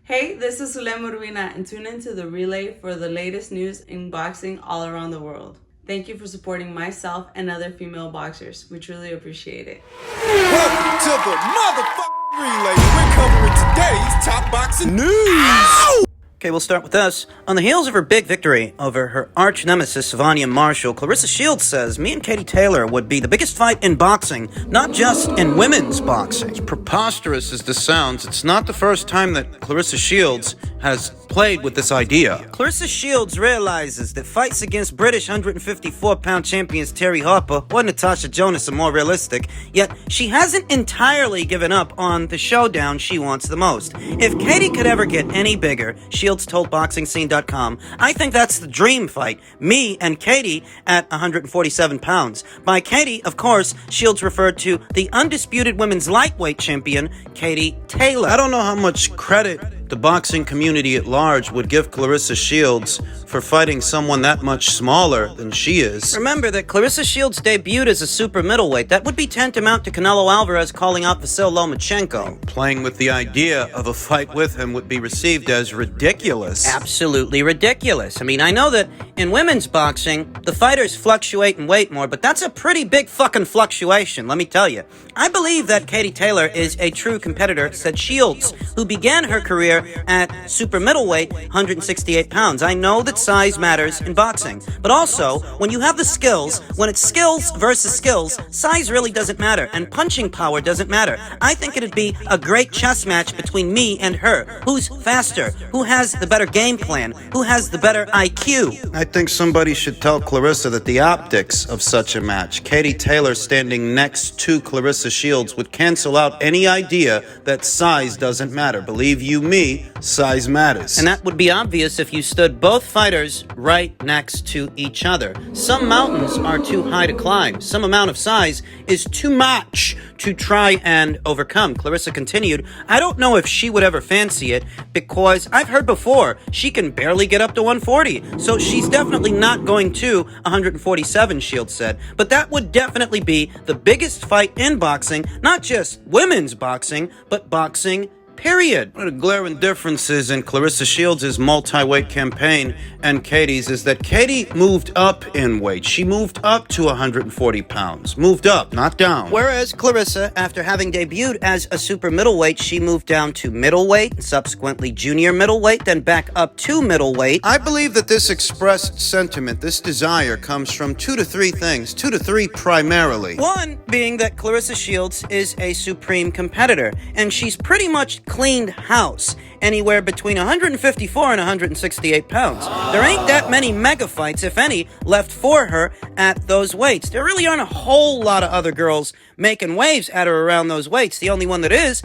Hey, this is Zulem Urbina, and tune into the relay for the latest news in boxing all around the world. Thank you for supporting myself and other female boxers. We truly appreciate it. Welcome to the motherfucking relay. We're covering today's top boxing news. Ow! Okay, we'll start with this. On the heels of her big victory over her arch nemesis, Savannah Marshall, Claressa Shields says, me and Katie Taylor would be the biggest fight in boxing, not just in women's boxing. As preposterous as this sounds, it's not the first time that Claressa Shields has played with this idea. Claressa Shields realizes that fights against British 154-pound champions Terry Harper or Natasha Jonas are more realistic, yet she hasn't entirely given up on the showdown she wants the most. If Katie could ever get any bigger, Shields told BoxingScene.com, I think that's the dream fight. Me and Katie at 147 pounds. By Katie, of course, Shields referred to the undisputed women's lightweight champion, Katie Taylor. I don't know how much credit the boxing community at large would give Claressa Shields for fighting someone that much smaller than she is. Remember that Claressa Shields debuted as a super middleweight. That would be tantamount to Canelo Alvarez calling out Vasyl Lomachenko. Playing with the idea of a fight with him would be received as ridiculous. Absolutely ridiculous. I mean, I know that in women's boxing, the fighters fluctuate in weight more, but that's a pretty big fucking fluctuation, let me tell you. I believe that Katie Taylor is a true competitor, said Shields, who began her career at super middleweight, 168 pounds. I know that size matters in boxing, but also, when you have the skills, when it's skills versus skills, size really doesn't matter, and punching power doesn't matter. I think it'd be a great chess match between me and her. Who's faster? Who has the better game plan? Who has the better IQ? I think somebody should tell Claressa that the optics of such a match, Katie Taylor standing next to Claressa Shields, would cancel out any idea that size doesn't matter. Believe you me, size matters. And that would be obvious if you stood both fighters right next to each other. Some mountains are too high to climb. Some amount of size is too much to try and overcome. Claressa continued, I don't know if she would ever fancy it because I've heard before she can barely get up to 140. So she's definitely not going to 147, Shields said. But that would definitely be the biggest fight in boxing, not just women's boxing, but boxing period. One of the glaring differences in Claressa Shields' multi-weight campaign and Katie's is that Katie moved up in weight. She moved up to 140 pounds. Moved up, not down. Whereas Claressa, after having debuted as a super middleweight, she moved down to middleweight, subsequently junior middleweight, then back up to middleweight. I believe that this expressed sentiment, this desire, comes from two to three primarily. One being that Claressa Shields is a supreme competitor, and she's pretty much cleaned house, anywhere between 154 and 168 pounds. There ain't that many mega fights, if any, left for her at those weights. There really aren't a whole lot of other girls making waves at her around those weights. The only one that is,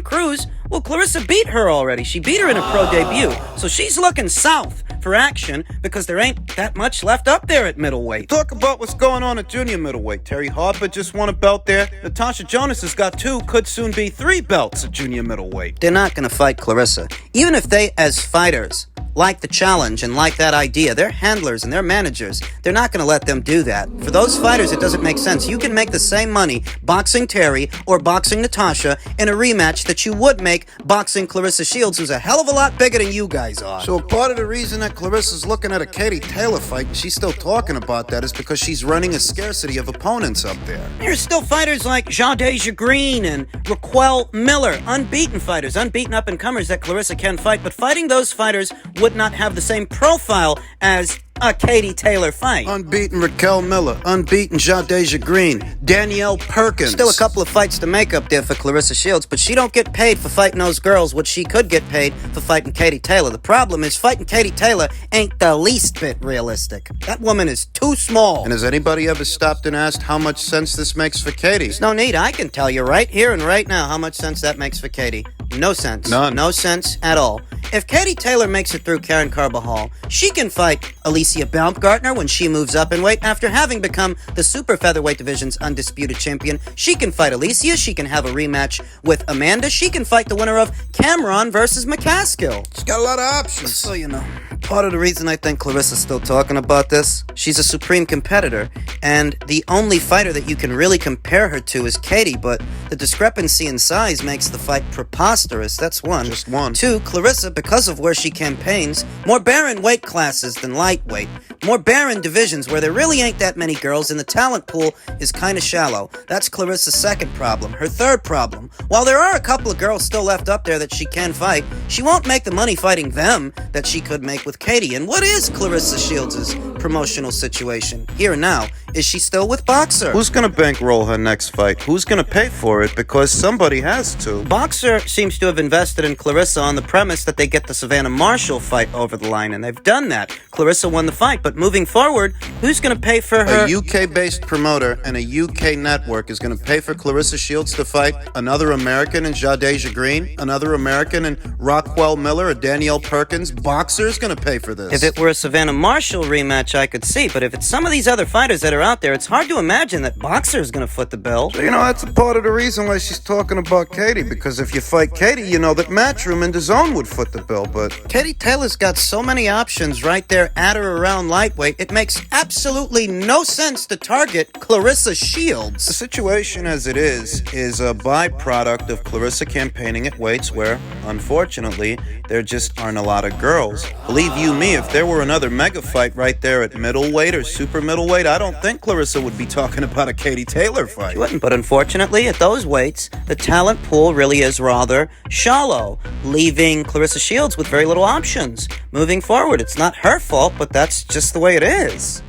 Cruz. Well, Claressa beat her already. She beat her in a pro debut. So she's looking south for action because there ain't that much left up there at middleweight. Talk about what's going on at junior middleweight. Terry Harper just won a belt there. Natasha Jonas has got 2, could soon be 3 belts at junior middleweight. They're not going to fight Claressa. Even if they, as fighters, like the challenge and like that idea, their handlers and their managers, they're not going to let them do that. For those fighters, it doesn't make sense. You can make the same money boxing Terry or boxing Natasha in a rematch that you would make boxing Claressa Shields, who's a hell of a lot bigger than you guys are. So part of the reason that Claressa's looking at a Katie Taylor fight, and she's still talking about that, is because she's running a scarcity of opponents up there. There's still fighters like Jade Green and Raquel Miller, unbeaten fighters, unbeaten up-and-comers that Claressa can fight, but fighting those fighters would not have the same profile as a Katie Taylor fight. Unbeaten Raquel Miller, unbeaten Jade Green, Danielle Perkins. Still a couple of fights to make up there for Claressa Shields, but she don't get paid for fighting those girls what she could get paid for fighting Katie Taylor. The problem is fighting Katie Taylor ain't the least bit realistic. That woman is too small. And has anybody ever stopped and asked how much sense this makes for Katie? There's no need. I can tell you right here and right now how much sense that makes for Katie. No sense. None. No sense at all. If Katie Taylor makes it through Karen Carbajal, she can fight Alicia Baumgartner when she moves up in weight after having become the super featherweight division's undisputed champion. She can fight Alicia. She can have a rematch with Amanda. She can fight the winner of Cameron versus McCaskill. She's got a lot of options. So, you know, part of the reason I think Claressa's still talking about this She's a supreme competitor, and the only fighter that you can really compare her to is Katie, but the discrepancy in size makes the fight preposterous. That's one. Just one. Two, Clarissa, because of where she campaigns, more barren weight classes than lightweight. More barren divisions where there really ain't that many girls and the talent pool is kinda shallow. That's Clarissa's second problem. Her third problem, while there are a couple of girls still left up there that she can fight, she won't make the money fighting them that she could make with Katie. And what is Clarissa Shields' promotional situation? Here and now, is she still with Boxer? Who's gonna bankroll her next fight? Who's gonna pay for it? Because somebody has to. Boxer seems to have invested in Clarissa on the premise that they get the Savannah Marshall fight over the line, and they've done that. Clarissa won the fight, but moving forward, who's going to pay for her? A UK-based promoter and a UK network is going to pay for Clarissa Shields to fight another American in Jadeja Green, another American in Rockwell Miller or Danielle Perkins. Boxer's going to pay for this. If it were a Savannah Marshall rematch, I could see, but if it's some of these other fighters that are out there, it's hard to imagine that Boxer is going to foot the bill. So, that's a part of the reason why she's talking about Katie, because if you fight Katie, you know that Matchroom and DAZN would foot the bill, but Katie Taylor's got so many options right there at or around lightweight, it makes absolutely no sense to target Clarissa the Shields. situation as it is a byproduct of Clarissa campaigning at weights where, unfortunately, there just aren't a lot of girls. Believe you me, if there were another mega fight right there at middleweight or super middleweight, I don't think Clarissa would be talking about a Katie Taylor fight. She wouldn't, but unfortunately, at those weights, the talent pool really is rather shallow, leaving Clarissa Shields with very little options. Moving forward, it's not her fault, but that's just the way it is.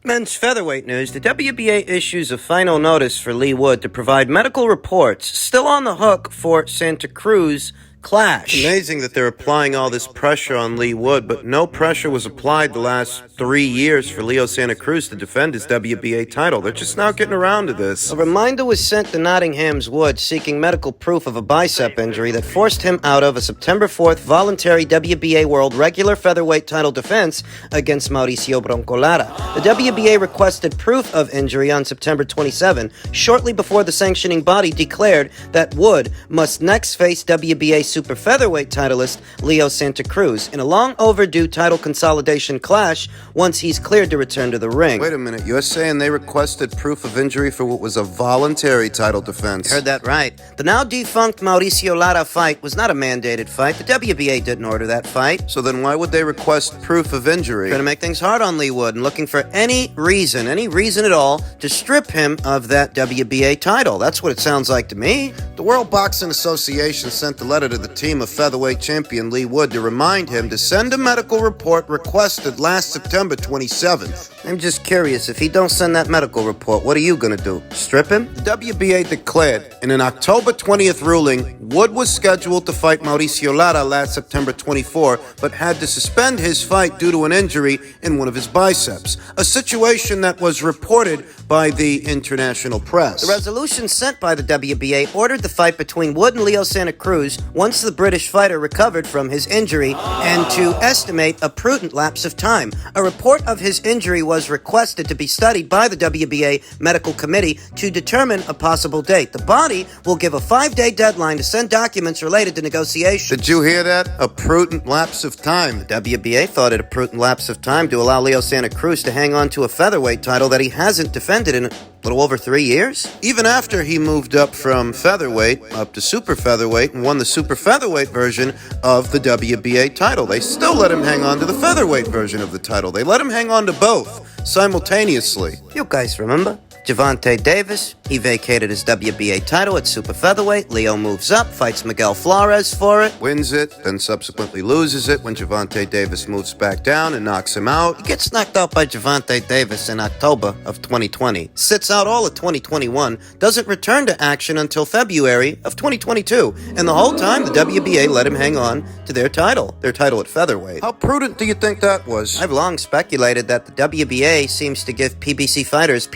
Men's featherweight news, the WBA issues a final notice for Lee Wood to provide medical reports, still on the hook for Santa Cruz clash. It's amazing that they're applying all this pressure on Lee Wood, but no pressure was applied the last 3 years for Leo Santa Cruz to defend his WBA title. They're just now getting around to this. A reminder was sent to Nottingham's Wood seeking medical proof of a bicep injury that forced him out of a September 4th voluntary WBA World regular featherweight title defense against Mauricio Broncolada. The WBA requested proof of injury on September 27, shortly before the sanctioning body declared that Wood must next face WBA super featherweight titleist Leo Santa Cruz in a long overdue title consolidation clash once he's cleared to return to the ring. Wait a minute, you're saying they requested proof of injury for what was a voluntary title defense? Heard that right. The now defunct Mauricio Lara fight was not a mandated fight. The WBA didn't order that fight. So then why would they request proof of injury? Trying to make things hard on Lee Wood and looking for any reason at all, to strip him of that WBA title. That's what it sounds like to me. The World Boxing Association sent a letter to the team of featherweight champion Lee Wood to remind him to send a medical report requested last September 27th. I'm just curious, if he don't send that medical report, what are you gonna do? Strip him? The WBA declared in an October 20th ruling, Wood was scheduled to fight Mauricio Lara last September 24, but had to suspend his fight due to an injury in one of his biceps, a situation that was reported by the international press. The resolution sent by the WBA ordered the fight between Wood and Leo Santa Cruz once the British fighter recovered from his injury and to estimate a prudent lapse of time. A report of his injury was requested to be studied by the WBA Medical Committee to determine a possible date. The body will give a 5-day deadline to send documents related to negotiations. Did you hear that? A prudent lapse of time. The WBA thought it a prudent lapse of time to allow Leo Santa Cruz to hang on to a featherweight title that he hasn't defended in a little over 3 years. Even after he moved up from featherweight up to super featherweight and won the super featherweight version of the WBA title, they still let him hang on to the featherweight version of the title. They let him hang on to both simultaneously. You guys remember? Gervonta Davis, he vacated his WBA title at super featherweight. Leo moves up, fights Miguel Flores for it. Wins it, then subsequently loses it when Gervonta Davis moves back down and knocks him out. He gets knocked out by Gervonta Davis in October of 2020. Sits out all of 2021. Doesn't return to action until February of 2022. And the whole time, the WBA let him hang on to their title at featherweight. How prudent do you think that was? I've long speculated that the WBA seems to give PBC fighters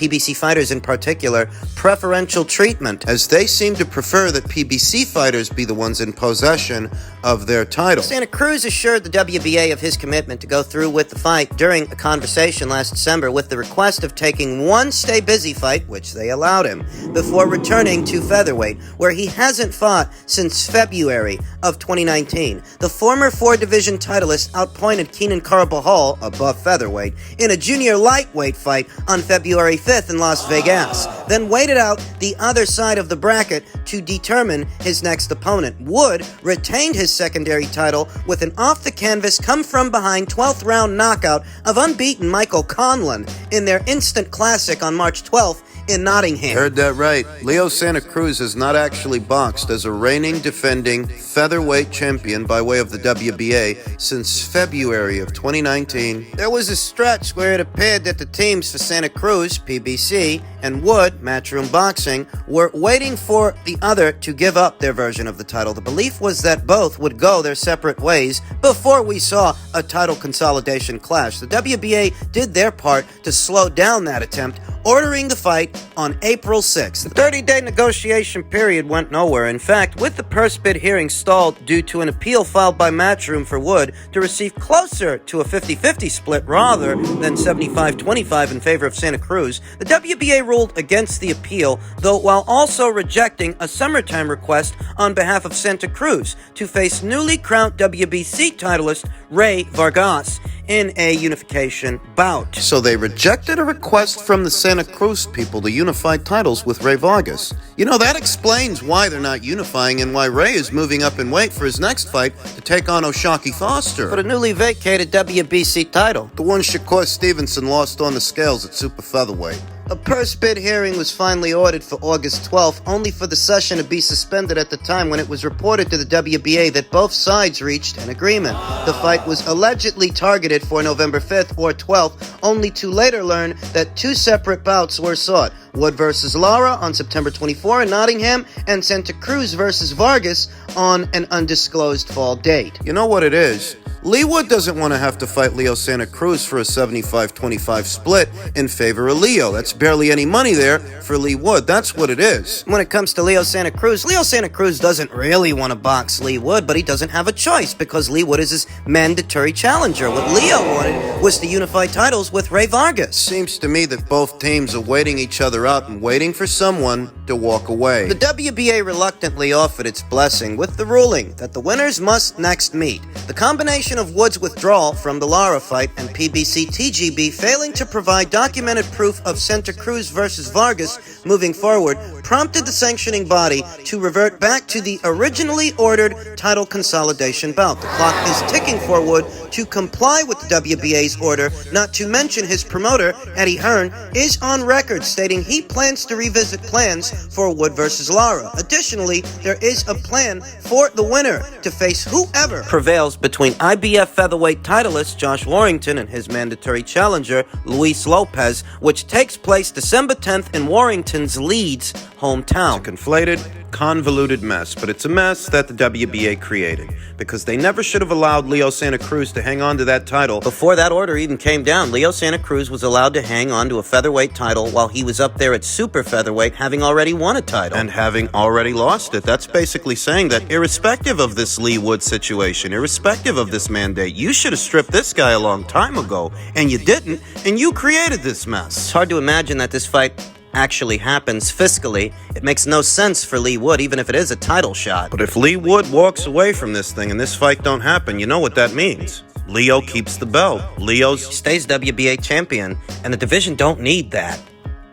fighters in particular preferential treatment, as they seem to prefer that PBC fighters be the ones in possession of their title. Santa Cruz assured the WBA of his commitment to go through with the fight during a conversation last December with the request of taking one stay busy fight, which they allowed him, before returning to featherweight, where he hasn't fought since February of 2019. The former four-division titleist outpointed Keenan Carbajal, above featherweight, in a junior lightweight fight on February 5th in Las Vegas, then waited out the other side of the bracket to determine his next opponent. Wood retained his secondary title with an off-the-canvas, come-from-behind 12th round knockout of unbeaten Michael Conlon in their instant classic on March 12th in Nottingham. Heard that right. Leo Santa Cruz has not actually boxed as a reigning defending featherweight champion by way of the WBA since February of 2019. There was a stretch where it appeared that the teams for Santa Cruz, PBC, and Wood, Matchroom Boxing, were waiting for the other to give up their version of the title. The belief was that both would go their separate ways before we saw a title consolidation clash. The WBA did their part to slow down that attempt, ordering the fight on April 6th. The 30-day negotiation period went nowhere. In fact, with the purse bid hearing stalled due to an appeal filed by Matchroom for Wood to receive closer to a 50-50 split rather than 75-25 in favor of Santa Cruz, the WBA ruled against the appeal, though while also rejecting a summertime request on behalf of Santa Cruz to face newly crowned WBC titleist Ray Vargas in a unification bout. So they rejected a request from the Santa Cruz people to unify titles with Ray Vargas. You know, that explains why they're not unifying and why Ray is moving up in weight for his next fight to take on O'Shaquie Foster For the newly vacated WBC title. the one Shakur Stevenson lost on the scales at super featherweight. A purse bid hearing was finally ordered for August 12th, only for the session to be suspended at the time when it was reported to the WBA that both sides reached an agreement. The fight was allegedly targeted for November 5th or 12th, only to later learn that two separate bouts were sought. Wood versus Lara on September 24 in Nottingham, and Santa Cruz versus Vargas on an undisclosed fall date. You know what it is? Lee Wood doesn't want to have to fight Leo Santa Cruz for a 75-25 split in favor of Leo. That's barely any money there for Lee Wood. That's what it is. When it comes to Leo Santa Cruz doesn't really want to box Lee Wood, but he doesn't have a choice because Lee Wood is his mandatory challenger. What Leo wanted was to unify titles with Ray Vargas. Seems to me that both teams are waiting each other out and waiting for someone to walk away. The WBA reluctantly offered its blessing with the ruling that the winners must next meet. The combination of Wood's withdrawal from the Lara fight and PBC TGB failing to provide documented proof of Santa Cruz versus Vargas moving forward prompted the sanctioning body to revert back to the originally ordered title consolidation bout. The clock is ticking for Wood to comply with the WBA's order, not to mention his promoter, Eddie Hearn, is on record stating he plans to revisit plans for Wood versus Lara. Additionally, there is a plan for the winner to face whoever prevails between IBF featherweight titleist Josh Warrington and his mandatory challenger Luis Lopez, which takes place December 10th in Warrington's Leeds hometown. It's a conflated, convoluted mess, but it's a mess that the WBA created because they never should have allowed Leo Santa Cruz to hang on to that title. Before that order even came down, Leo Santa Cruz was allowed to hang on to a featherweight title while he was up there at super featherweight, having already won a title. And having already lost it. That's basically saying that irrespective of this Lee Wood situation, irrespective of this mandate, you should have stripped this guy a long time ago, and you didn't, and you created this mess. It's hard to imagine that this fight actually happens fiscally. It makes no sense for Lee Wood, even if it is a title shot. But if Lee Wood walks away from this thing and this fight don't happen, you know what that means. Leo keeps the belt. Leo stays WBA champion, and the division don't need that.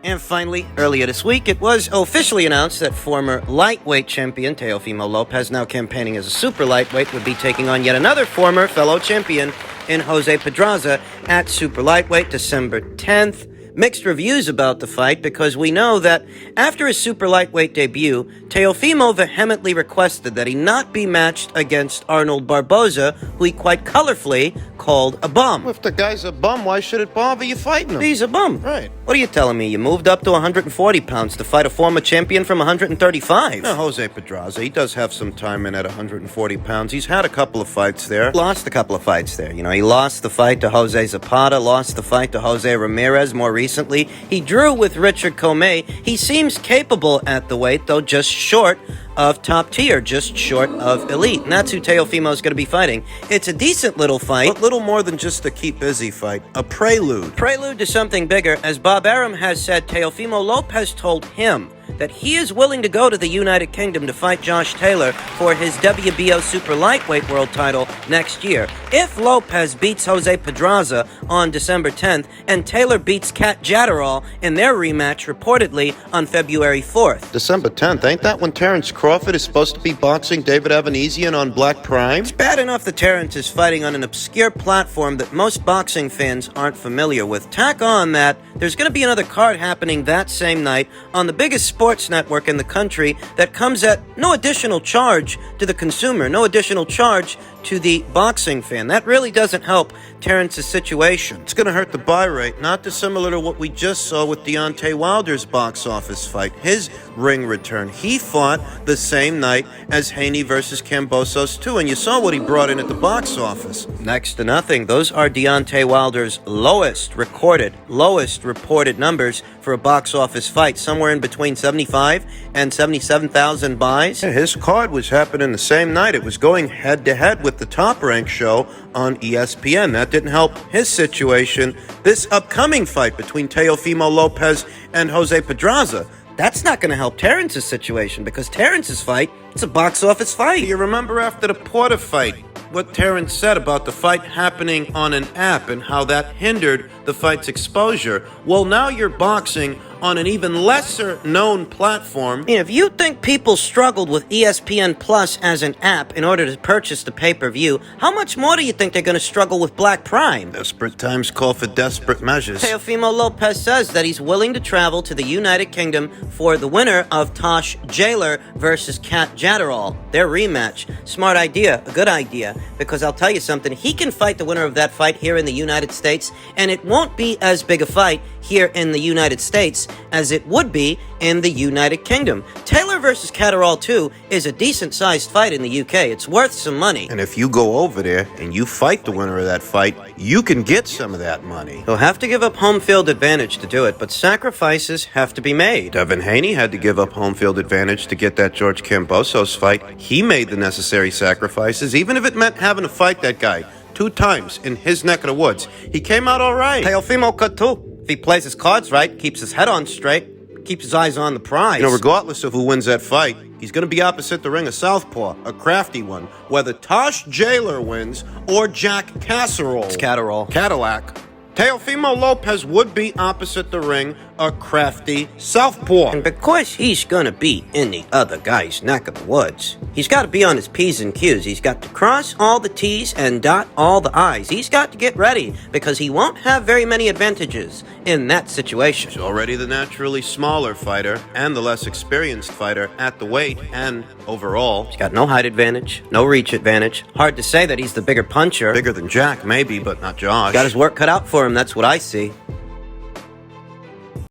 And finally, earlier this week, it was officially announced that former lightweight champion Teofimo Lopez, now campaigning as a super lightweight, would be taking on yet another former fellow champion in Jose Pedraza at super lightweight December 10th. Mixed reviews about the fight because we know that after his super lightweight debut, Teofimo vehemently requested that he not be matched against Arnold Barboza, who he quite colorfully called a bum. If the guy's a bum, why should it bother you fighting him? He's a bum. Right. What are you telling me? You moved up to 140 pounds to fight a former champion from 135. Now, Jose Pedraza, he does have some time in at 140 pounds. He's had a couple of fights there. Lost a couple of fights there. You know, he lost the fight to Jose Zapata, lost the fight to Jose Ramirez more recently. recently. He drew with Richard Comey. He seems capable at the weight, though just short of top tier, just short of elite. And that's who Teofimo is going to be fighting. It's a decent little fight. But little more than just a keep busy fight. A prelude. Prelude to something bigger. As Bob Arum has said, Teofimo Lopez told him that he is willing to go to the United Kingdom to fight Josh Taylor for his WBO super lightweight world title next year. If Lopez beats Jose Pedraza on December 10th and Taylor beats Catterrall in their rematch reportedly on February 4th. December 10th, ain't that when Terrence Crawford is supposed to be boxing David Evanesian on Black Prime? It's bad enough that Terrence is fighting on an obscure platform that most boxing fans aren't familiar with. Tack on that, there's going to be another card happening that same night on the biggest sports network in the country that comes at no additional charge to the consumer, no additional charge to the boxing fan. That really doesn't help Terrence's situation. It's going to hurt the buy rate, not dissimilar to what we just saw with Deontay Wilder's box office fight, his ring return. He fought the same night as Haney versus Kambosos too, and you saw what he brought in at the box office. Next to nothing. Those are Deontay Wilder's lowest reported numbers for a box office fight, somewhere in between 75 and 77,000 buys. Yeah, his card was happening the same night. It was going head-to-head with the Top Rank show on ESPN. That didn't help his situation. This upcoming fight between Teofimo Lopez and Jose Pedraza, That's not going to help Terrence's situation because Terrence's fight, it's a box office fight. you remember after the Porter fight, what Terrence said about the fight happening on an app and how that hindered the fight's exposure? Well, now you're boxing on an even lesser known platform. If you think people struggled with ESPN Plus as an app in order to purchase the pay-per-view, how much more do you think they're going to struggle with Black Prime? Desperate times call for desperate measures. Teofimo Lopez says that he's willing to travel to the United Kingdom for the winner of Tosh Jailer versus Catterrall, their rematch. Smart idea, a good idea, because I'll tell you something, he can fight the winner of that fight here in the United States, and it won't be as big a fight here in the United States as it would be in the United Kingdom. Taylor versus Catterrall 2 is a decent-sized fight in the UK. It's worth some money. And if you go over there and you fight the winner of that fight, you can get some of that money. He'll have to give up home field advantage to do it, but sacrifices have to be made. Devin Haney had to give up home field advantage to get that George Kambosos fight. He made the necessary sacrifices, even if it meant having to fight that guy 2 times in his neck of the woods. He came out all right. Teofimo could too. If he plays his cards right, keeps his head on straight, keeps his eyes on the prize. Regardless of who wins that fight, he's going to be opposite the ring a southpaw, a crafty one. Whether Tosh Jailer wins or Jack Catterrall. It's Catterrall. Cadillac. Teofimo Lopez would be opposite the ring, a crafty southpaw. And because he's gonna be in the other guy's neck of the woods, he's got to be on his P's and Q's. He's got to cross all the T's and dot all the I's. He's got to get ready because he won't have very many advantages in that situation. He's already the naturally smaller fighter and the less experienced fighter at the weight and overall. He's got no height advantage, no reach advantage. Hard to say that he's the bigger puncher. Bigger than Jack, maybe, but not Josh. Got his work cut out for him, that's what I see.